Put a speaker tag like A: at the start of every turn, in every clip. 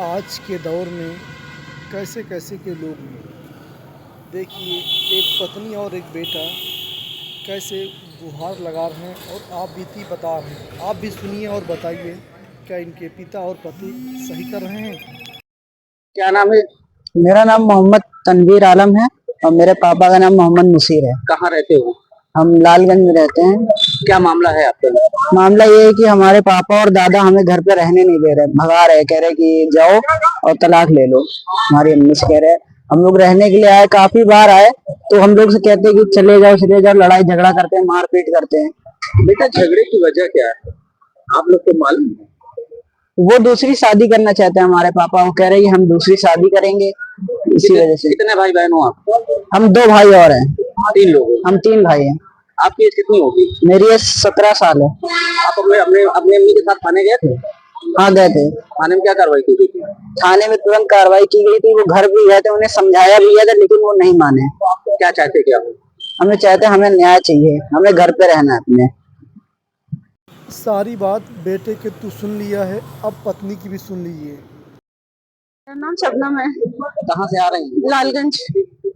A: आज के दौर में कैसे कैसे के लोग हैं। देखिए, एक पत्नी और एक बेटा कैसे गुहार लगा रहे हैं और आप बीती बता रहे हैं। आप भी सुनिए और बताइए, क्या इनके पिता और पति सही कर रहे हैं?
B: क्या नाम है?
C: मेरा नाम मोहम्मद तनवीर आलम है और मेरे पापा का नाम मोहम्मद मुसीर है।
B: कहाँ रहते हो?
C: हम लालगंज में रहते हैं।
B: क्या मामला है आपका?
C: मामला ये है कि हमारे पापा और दादा हमें घर पे रहने नहीं दे रहे, भगा रहे, कह रहे कि जाओ और तलाक ले लो। हमारी अम्मी से कह रहे हम लोग रहने के लिए आए, काफी बार आए तो हम लोग से कहते हैं कि चले जाओ, लड़ाई झगड़ा करते हैं, मारपीट करते हैं।
B: बेटा, झगड़े की वजह क्या है आप लोग को मालूम है?
C: वो दूसरी शादी करना चाहते हैं हमारे पापा, वो कह रहे हैं कि हम दूसरी शादी करेंगे, इसी वजह से।
B: कितने भाई बहन हो आप?
C: हम 2 भाई और हैं।
B: 3 लोग हो?
C: हम 3 भाई हैं।
B: आपकी एज कितनी होगी?
C: मेरी एज 17 साल है।
B: आप अपने अपने अपनी अम्मी के साथ थाने गए थे?
C: हाँ, गए थे।
B: थाने में क्या कार्रवाई की गई थी?
C: थाने में तुरंत कार्रवाई की गई थी। वो घर भी गए थे, उन्हें समझाया भी गया था, लेकिन वो नहीं माने।
B: क्या चाहते क्या हो?
C: हमें चाहते, हमें न्याय चाहिए, हमें घर पे रहना है अपने।
A: सारी बात बेटे के तू सुन लिया है, अब पत्नी की भी सुन लीजिए।
D: मेरा नाम शबनम है।
B: कहाँ से आ रही हैं?
D: लालगंज।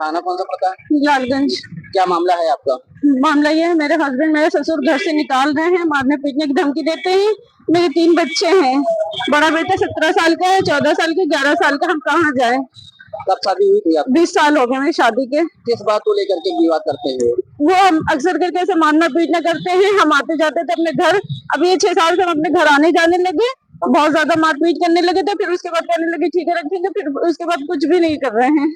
B: थाना कौन सा पड़ता है?
D: लालगंज।
B: क्या मामला है आपका?
D: मामला ये है, मेरे हस्बैंड मेरे ससुर घर से निकाल रहे हैं, मारने पीटने की धमकी देते हैं। मेरे 3 बच्चे हैं। बड़ा बेटा 17 साल का है, 14 साल का, 11 साल का। हम कहाँ जाएं?
B: कब शादी हुई थी आपकी?
D: 20 साल हो गए मेरी शादी के।
B: किस बात को लेकर के विवाद करते हैं?
D: वो हम अक्सर करके ऐसे मारना पीटना करते हैं। हम आते जाते थे अपने घर। अब ये 6 साल से हम अपने घर आने जाने लगे, बहुत ज्यादा मारपीट करने लगे थे। फिर उसके बाद कहने लगे ठीक है रखेंगे, फिर उसके बाद कुछ भी नहीं कर रहे हैं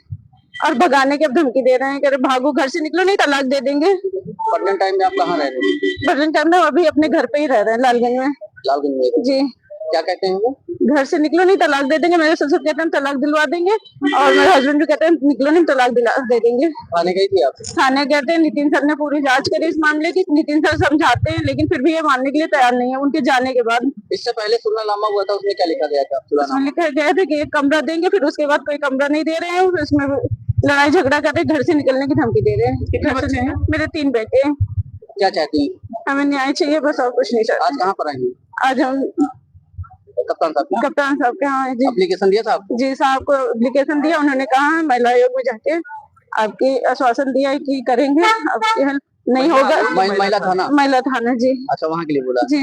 D: और भगाने की अब धमकी दे रहे हैं, कह रहे भागो, घर से निकलो नहीं तलाक दे देंगे।
B: प्रेग्नेंट टाइम में आप कहाँ रह रहे हैं?
D: प्रेजेंट टाइम में अभी अपने घर पे ही रह रहे हैं, लालगंज में।
B: लालगंज में?
D: जी।
B: क्या कहते हैं वो?
D: घर से निकलो नहीं तलाक दे देंगे। मेरे ससुर कहते हैं तलाक दिलवा देंगे और मेरे हस्बैंड भी कहते हैं निकलो नहीं तलाक दिला दे देंगे।
B: थाने गई थी आप?
D: थाने कहते हैं, नितिन सर ने पूरी जांच करी इस मामले की। नितिन सर समझाते हैं लेकिन फिर भी ये मानने के लिए तैयार नहीं है उनके जाने के बाद।
B: इससे पहले सुलहनामा हुआ था, उसमें क्या लिखा गया था?
D: उसमें लिखा गया था कि 1 कमरा देंगे, फिर उसके बाद कोई कमरा नहीं दे रहे हैं। उसमें लड़ाई झगड़ा करते, घर से निकलने की धमकी दे रहे हैं।
B: कितने बच्चे हैं?
D: मेरे 3 बेटे हैं।
B: क्या चाहती हैं?
D: हमें न्याय चाहिए, बस और कुछ नहीं
B: आज
D: चाहते।
B: कहाँ पर आएंगे?
D: आज हम
B: कप्तान साहब?
D: कप्तान साहब के यहाँ जी।
B: एप्लीकेशन दिया था आपको?
D: जी साहब को एप्लीकेशन दिया। उन्होंने कहा महिला आयोग में जाके आपकी आश्वासन दिया है कि करेंगे, आपकी हेल्प नहीं होगा।
B: महिला थाना?
D: महिला थाना जी।
B: अच्छा, वहाँ के लिए बोला?
D: जी।